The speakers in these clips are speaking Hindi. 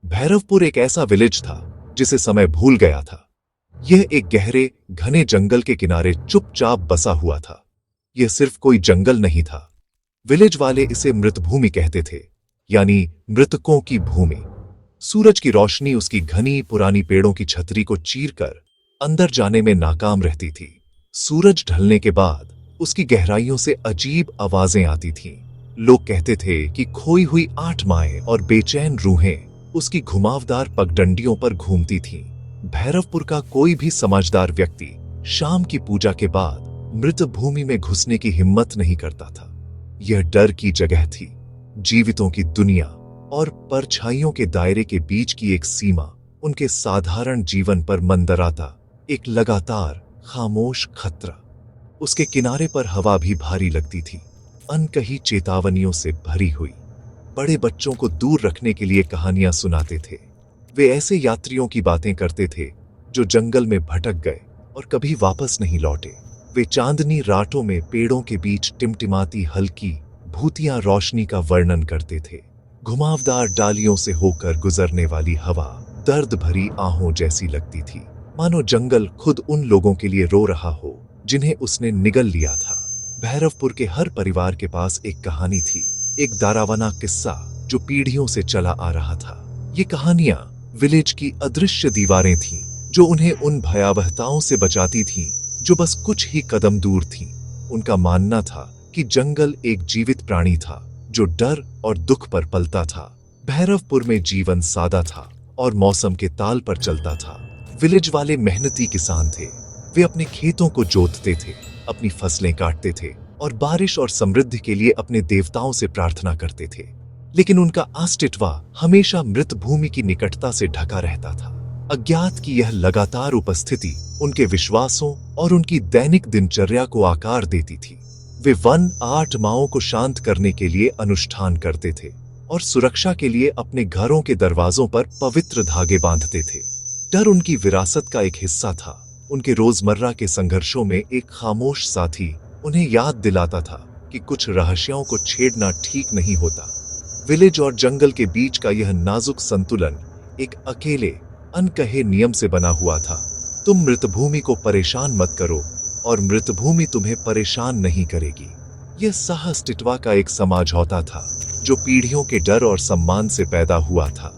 भैरवपुर एक ऐसा विलेज था जिसे समय भूल गया था। यह एक गहरे घने जंगल के किनारे चुपचाप बसा हुआ था। यह सिर्फ कोई जंगल नहीं था। विलेज वाले इसे मृतभूमि कहते थे, यानी मृतकों की भूमि। सूरज की रोशनी उसकी घनी पुरानी पेड़ों की छतरी को चीरकर अंदर जाने में नाकाम रहती थी। सूरज ढलने के बाद उसकी गहराइयों से अजीब आवाजें आती थीं। लोग कहते थे कि खोई हुई 8 माएं और बेचैन रूहें उसकी घुमावदार पगडंडियों पर घूमती थीं। भैरवपुर का कोई भी समझदार व्यक्ति शाम की पूजा के बाद मृत भूमि में घुसने की हिम्मत नहीं करता था। यह डर की जगह थी, जीवितों की दुनिया और परछाइयों के दायरे के बीच की एक सीमा। उनके साधारण जीवन पर मंडराता एक लगातार खामोश खतरा। उसके किनारे पर हवा भी भारी लगती थी, अनकही चेतावनियों से भरी हुई। बड़े बच्चों को दूर रखने के लिए कहानियां सुनाते थे। वे ऐसे यात्रियों की बातें करते थे जो जंगल में भटक गए और कभी वापस नहीं लौटे। वे चांदनी रातों में पेड़ों के बीच टिमटिमाती हल्की भूतिया रोशनी का वर्णन करते थे। घुमावदार डालियों से होकर गुजरने वाली हवा दर्द भरी आहों जैसी लगती थी, मानो जंगल खुद उन लोगों के लिए रो रहा हो जिन्हें उसने निगल लिया था। भैरवपुर के हर परिवार के पास एक कहानी थी, एक डरावना किस्सा जो पीढ़ियों से चला आ रहा था। ये कहानियां विलेज की अदृश्य दीवारें थीं, जो उन्हें उन भयावहताओं से बचाती थीं जो बस कुछ ही कदम दूर थीं। उनका मानना था कि जंगल एक जीवित प्राणी था जो डर और दुख पर पलता था। भैरवपुर में जीवन सादा था और मौसम के ताल पर चलता था। विलेज वाले मेहनती किसान थे। वे अपने खेतों को जोतते थे, अपनी फसलें काटते थे और बारिश और समृद्धि के लिए अपने देवताओं से प्रार्थना करते थे। लेकिन उनका अस्तित्व हमेशा मृत भूमि की निकटता से ढका रहता था। अज्ञात की यह लगातार उपस्थिति उनके विश्वासों और उनकी दैनिक दिनचर्या को आकार देती थी। वे वन 8 माओं को शांत करने के लिए अनुष्ठान करते थे और सुरक्षा के लिए अपने घरों के दरवाजों पर पवित्र धागे बांधते थे। डर उनकी विरासत का एक हिस्सा था। उनके रोजमर्रा के संघर्षों में एक खामोश साथी उन्हें याद दिलाता था कि कुछ रहस्यों को छेड़ना ठीक नहीं होता। विलेज और जंगल के बीच का यह नाजुक संतुलन एक अकेले अनकहे नियम से बना हुआ था। तुम मृतभूमि को परेशान मत करो और मृतभूमि तुम्हें परेशान नहीं करेगी। यह सहअस्तित्व का एक समझौता था जो पीढ़ियों के डर और सम्मान से पैदा हुआ था।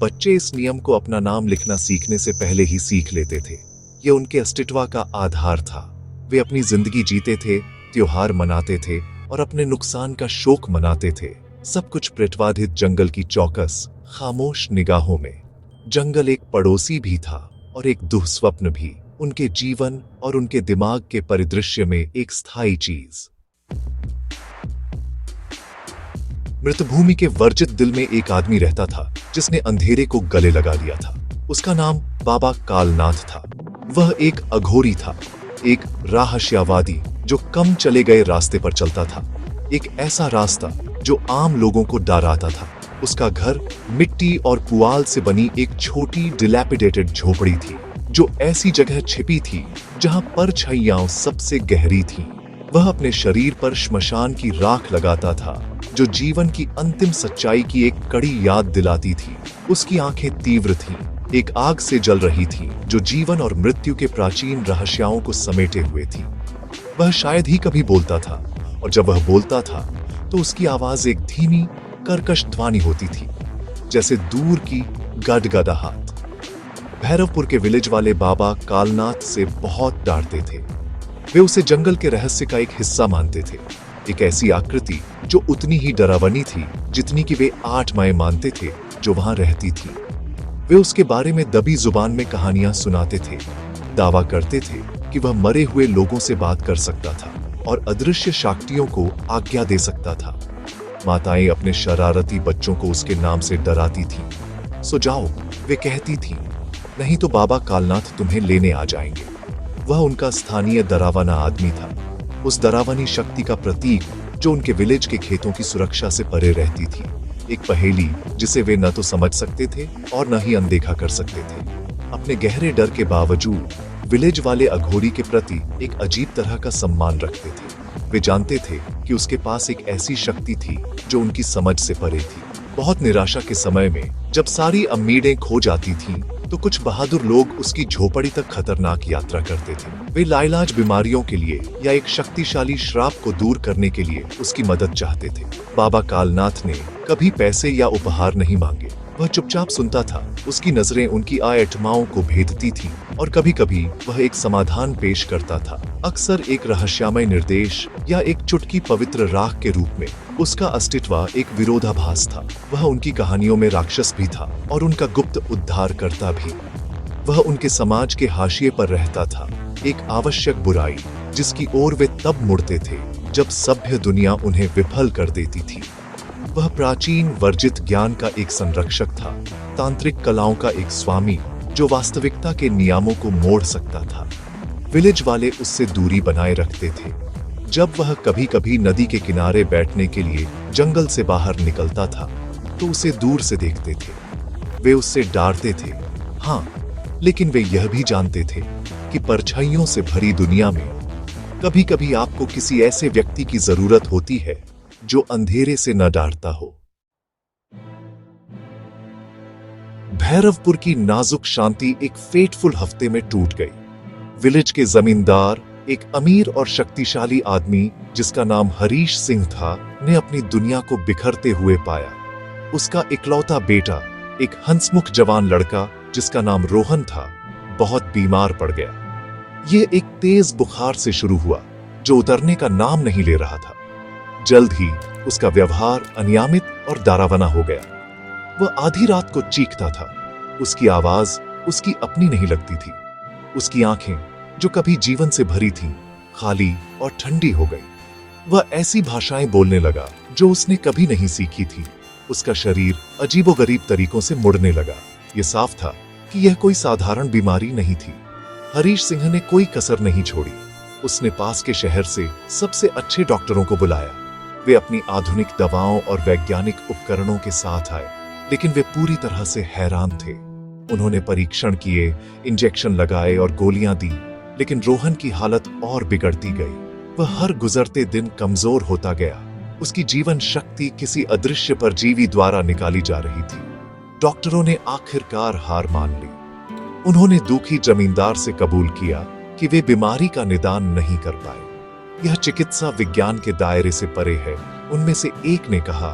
बच्चे इस नियम को अपना नाम लिखना सीखने से पहले ही सीख लेते थे। यह उनके अस्तित्व का आधार था। वे अपनी जिंदगी जीते थे, त्योहार मनाते थे और अपने नुकसान का शोक मनाते थे। सब कुछ प्रतिवादित जंगल की चौकस खामोश निगाहों में। जंगल एक पड़ोसी भी था और एक दुःस्वप्न भी, उनके जीवन और उनके दिमाग के परिदृश्य में एक स्थायी चीज। मृतभूमि के वर्जित दिल में एक आदमी रहता था जिसने अंधेरे को गले लगा लिया था। उसका नाम बाबा कालनाथ था। वह एक अघोरी था, एक रहस्यवादी जो कम चले गए रास्ते पर चलता था। एक ऐसा रास्ता जो आम लोगों को डराता था। उसका घर मिट्टी और पुआल से बनी एक छोटी डिलैपिडेटेड झोपड़ी थी जो ऐसी जगह छिपी थी जहां परछाइयां सबसे गहरी थीं। वह अपने शरीर पर श्मशान की राख लगाता था जो जीवन की अंतिम सच्चाई की एक कड़ी याद दिलाती थी। उसकी आंखें तीव्र थीं, एक आग से जल रही थी जो जीवन और मृत्यु के प्राचीन रहस्यों को समेटे हुए थी। वह शायद ही कभी बोलता था और जब वह बोलता था तो उसकी आवाज एक धीमी कर्कश ध्वनि होती थी, जैसे दूर की गदगदाहट। भैरवपुर के विलेज वाले बाबा कालनाथ से बहुत डरते थे। वे उसे जंगल के रहस्य का एक हिस्सा मानते थे, एक ऐसी आकृति जो उतनी ही डरावनी थी जितनी कि वे 8 माएं मानते थे जो वहां रहती थी। वे उसके बारे में दबी जुबान में कहानियां सुनाते थे, दावा करते थे कि वह मरे हुए लोगों से बात कर सकता था और अदृश्य शक्तियों को आज्ञा दे सकता था। माताएं अपने शरारती बच्चों को उसके नाम से डराती थीं। सो जाओ, वे कहती थीं, नहीं तो बाबा कालनाथ तुम्हें लेने आ जाएंगे। वह उनका स्थानीय डरावना आदमी था, उस डरावनी शक्ति का प्रतीक जो उनके विलेज के खेतों की सुरक्षा से परे रहती थी। एक पहेली जिसे वे न तो समझ सकते थे और न ही अनदेखा कर सकते थे। अपने गहरे डर के बावजूद विलेज वाले अघोरी के प्रति एक अजीब तरह का सम्मान रखते थे। वे जानते थे कि उसके पास एक ऐसी शक्ति थी जो उनकी समझ से परे थी। बहुत निराशा के समय में जब सारी उम्मीदें खो जाती थीं, तो कुछ बहादुर लोग उसकी झोपड़ी तक खतरनाक यात्रा करते थे। वे लाइलाज बीमारियों के लिए या एक शक्तिशाली श्राप को दूर करने के लिए उसकी मदद चाहते थे। बाबा कालनाथ ने कभी पैसे या उपहार नहीं मांगे। वह चुपचाप सुनता था। उसकी नजरें उनकी आत्माओं को भेदती थीं और कभी कभी वह एक समाधान पेश करता था, अक्सर एक रहस्यमय निर्देश या एक चुटकी पवित्र राख के रूप में। उसका अस्तित्व एक विरोधाभास था। वह उनकी कहानियों में राक्षस भी था और उनका गुप्त उद्धारकर्ता भी। वह उनके समाज के हाशिए पर रहता था, एक आवश्यक बुराई जिसकी ओर वे तब मुड़ते थे जब सभ्य दुनिया उन्हें विफल कर देती थी। वह प्राचीन वर्जित ज्ञान का एक संरक्षक था, तांत्रिक कलाओं का एक स्वामी जो वास्तविकता के नियमों को मोड़ सकता था। विलेज वाले उससे दूरी बनाए रखते थे। जब वह कभी कभी नदी के किनारे बैठने के लिए जंगल से बाहर निकलता था, तो उसे दूर से देखते थे। वे उससे डरते थे, हाँ, लेकिन वे यह भी जानते थे कि परछाइयों से भरी दुनिया में कभी कभी आपको किसी ऐसे व्यक्ति की जरूरत होती है जो अंधेरे से न डरता हो। भैरवपुर की नाजुक शांति एक फेटफुल हफ्ते में टूट गई। विलेज के जमींदार, एक अमीर और शक्तिशाली आदमी जिसका नाम हरीश सिंह था, ने अपनी दुनिया को बिखरते हुए पाया। उसका इकलौता बेटा, एक हंसमुख जवान लड़का जिसका नाम रोहन था, बहुत बीमार पड़ गया। यह एक तेज बुखार से शुरू हुआ जो उतरने का नाम नहीं ले रहा था। जल्द ही उसका व्यवहार अनियमित और डरावना हो गया। वह आधी रात को चीखता था। उसकी आवाज उसकी अपनी नहीं लगती थी। उसकी आंखें, जो कभी जीवन से भरी थीं, खाली और ठंडी हो गई। वह ऐसी भाषाएं बोलने लगा जो उसने कभी नहीं सीखी थी। उसका शरीर अजीबोगरीब तरीकों से मुड़ने लगा। यह साफ था कि यह कोई साधारण बीमारी नहीं थी। हरीश सिंह ने कोई कसर नहीं छोड़ी। उसने पास के शहर से सबसे अच्छे डॉक्टरों को बुलाया। वे अपनी आधुनिक दवाओं और वैज्ञानिक उपकरणों के साथ आए, लेकिन वे पूरी तरह से हैरान थे। उन्होंने परीक्षण किए, इंजेक्शन लगाए और गोलियां दी, लेकिन रोहन की हालत और बिगड़ती गई। वह हर गुजरते दिन कमजोर होता गया। उसकी जीवन शक्ति किसी अदृश्य परजीवी द्वारा निकाली जा रही थी। डॉक्टरों ने आखिरकार हार मान ली। उन्होंने दुखी जमींदार से कबूल किया कि वे बीमारी का निदान नहीं कर पाए। यह चिकित्सा विज्ञान के दायरे से परे है। उनमें से एक ने कहा,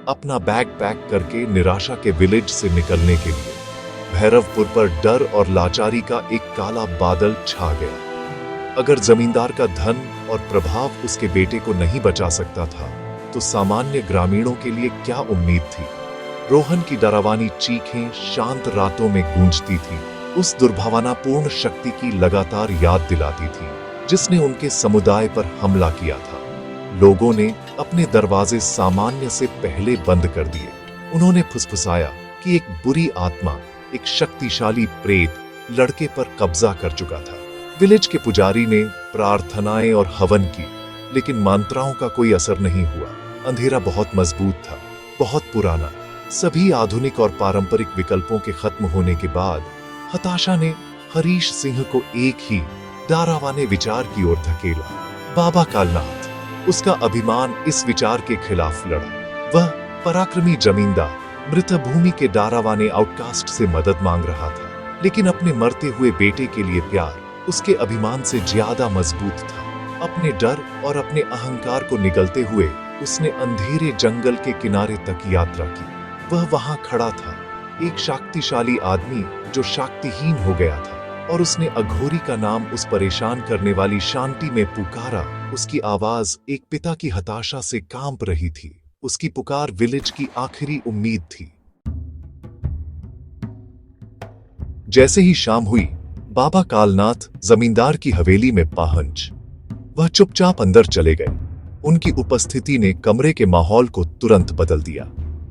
अपना बैग पैक करके निराशा के विलेज से निकलने के लिए। भैरवपुर पर डर और लाचारी का एक काला बादल छा गया। अगर जमींदार का धन और प्रभाव उसके बेटे को नहीं बचा सकता था, तो सामान्य ग्रामीणों के लिए क्या उम्मीद थी? रोहन की डरावनी चीखें शांत रातों में गूंजती थी, उस दुर्भावनापूर्ण शक्ति की लगातार याद दिलाती थी जिसने उनके समुदाय पर हमला किया था। लोगों ने अपने दरवाजे सामान्य से पहले बंद कर दिए। उन्होंने फुसफुसाया कि एक बुरी आत्मा, एक शक्तिशाली प्रेत लड़के पर कब्जा कर चुका था। विलेज के पुजारी ने प्रार्थनाएं और हवन की, लेकिन मंत्राओं का कोई असर नहीं हुआ। अंधेरा बहुत मजबूत था, बहुत पुराना। सभी आधुनिक और पारंपरिक विकल्पों के खत्म होने के बाद हताशा ने हरीश सिंह को एक ही डरावने विचार की ओर धकेला, बाबा कालनाथ। उसका अभिमान इस विचार के खिलाफ लड़ा। वह पराक्रमी जमींदार मृत भूमि के डरावने आउटकास्ट से मदद मांग रहा था, लेकिन अपने मरते हुए बेटे के लिए प्यार उसके अभिमान से ज्यादा मजबूत था। अपने डर और अपने अहंकार को निगलते हुए उसने अंधेरे जंगल के किनारे तक यात्रा की। वह वहां खड़ा था, एक शक्तिशाली आदमी जो शक्तिहीन हो गया था, और उसने अघोरी का नाम उस परेशान करने वाली शांति में पुकारा। उसकी आवाज एक पिता की हताशा से कांप रही थी। उसकी पुकार विलेज की आखिरी उम्मीद थी। जैसे ही शाम हुई, बाबा कालनाथ जमींदार की हवेली में पहुंच। वह चुपचाप अंदर चले गए। उनकी उपस्थिति ने कमरे के माहौल को तुरंत बदल दिया।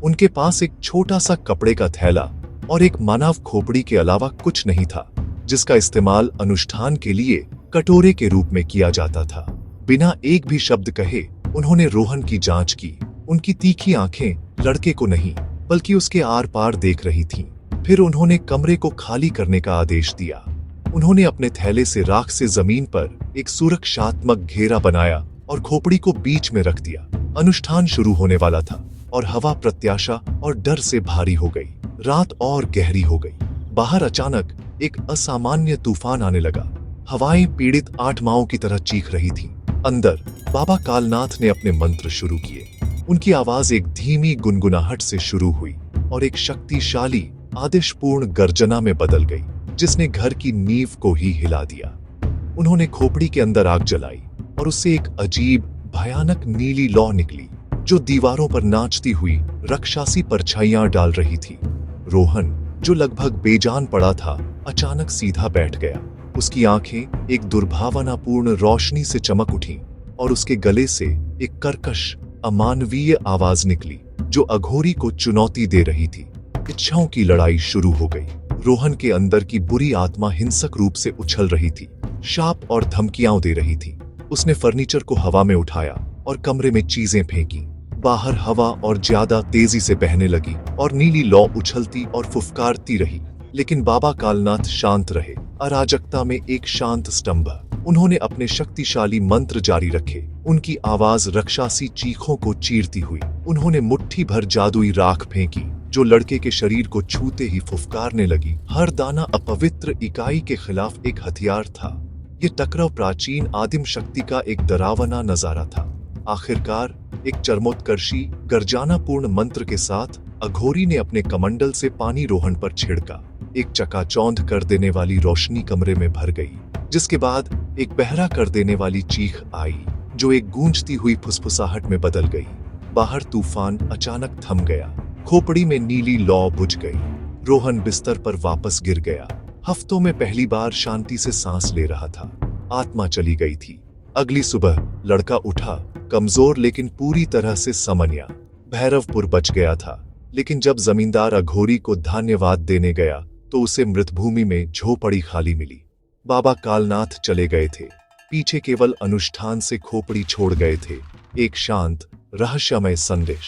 उनके पास एक छोटा सा कपड़े का थैला और एक मानव खोपड़ी के अलावा कुछ नहीं था, जिसका इस्तेमाल अनुष्ठान के लिए कटोरे के रूप में किया जाता था। बिना एक भी शब्द कहे उन्होंने रोहन की जांच की। उनकी तीखी आंखें लड़के को नहीं, बल्कि उसके आर पार देख रही थीं। फिर उन्होंने कमरे को खाली करने का आदेश दिया। उन्होंने अपने थैले से राख से जमीन पर एक सुरक्षात्मक घेरा बनाया और खोपड़ी को बीच में रख दिया। अनुष्ठान शुरू होने वाला था। और हवा प्रत्याशा और डर से भारी हो गई। रात और गहरी हो गई। बाहर अचानक एक असामान्य तूफान आने लगा। हवाएं पीड़ित आत्माओं की तरह चीख रही थीं। अंदर बाबा कालनाथ ने अपने मंत्र शुरू किए। उनकी आवाज एक धीमी गुनगुनाहट से शुरू हुई और एक शक्तिशाली आदेशपूर्ण गर्जना में बदल गई, जिसने घर की नींव को ही हिला दिया। उन्होंने खोपड़ी के अंदर आग जलाई और उससे एक अजीब भयानक नीली लौ निकली, जो दीवारों पर नाचती हुई राक्षसी परछाइयां डाल रही थी। रोहन, जो लगभग बेजान पड़ा था, अचानक सीधा बैठ गया। उसकी आंखें एक दुर्भावनापूर्ण रोशनी से चमक उठीं और उसके गले से एक कर्कश अमानवीय आवाज निकली, जो अघोरी को चुनौती दे रही थी। इच्छाओं की लड़ाई शुरू हो गई। रोहन के अंदर की बुरी आत्मा हिंसक रूप से उछल रही थी, शाप और धमकियां दे रही थी। उसने फर्नीचर को हवा में उठाया और कमरे में चीजें फेंकी। बाहर हवा और ज्यादा तेजी से बहने लगी और नीली लौ उछलती और फुफकारती रही। लेकिन बाबा कालनाथ शांत रहे, अराजकता में एक शांत स्तंभ। उन्होंने अपने शक्तिशाली मंत्र जारी रखे। उनकी आवाज राक्षसी चीखों को चीरती हुई। उन्होंने मुट्ठी भर जादुई राख फेंकी, जो लड़के के शरीर को छूते ही फुफकारने लगी। हर दाना अपवित्र इकाई के खिलाफ एक हथियार था। ये टकराव प्राचीन आदिम शक्ति का एक डरावना नजारा था। आखिरकार एक चरमोत्कर्षी गर्जनापूर्ण मंत्र के साथ अघोरी ने अपने कमंडल से पानी रोहन पर छिड़का। एक चकाचौंध कर देने वाली रोशनी कमरे में भर गई, जिसके बाद एक बहरा कर देने वाली चीख आई, जो एक गूंजती हुई फुसफुसाहट में बदल गई। बाहर तूफान अचानक थम गया। खोपड़ी में नीली लौ बुझ गई। रोहन बिस्तर पर वापस गिर गया। हफ्तों में पहली बार शांति से सांस ले रहा था। आत्मा चली गई थी। अगली सुबह लड़का उठा, कमजोर लेकिन पूरी तरह से समन्या। भैरवपुर बच गया था, लेकिन जब जमींदार अघोरी को धन्यवाद देने गया तो उसे मृतभूमि में झोपड़ी खाली मिली। बाबा कालनाथ चले गए थे, पीछे केवल अनुष्ठान से खोपड़ी छोड़ गए थे, एक शांत रहस्यमय संदेश।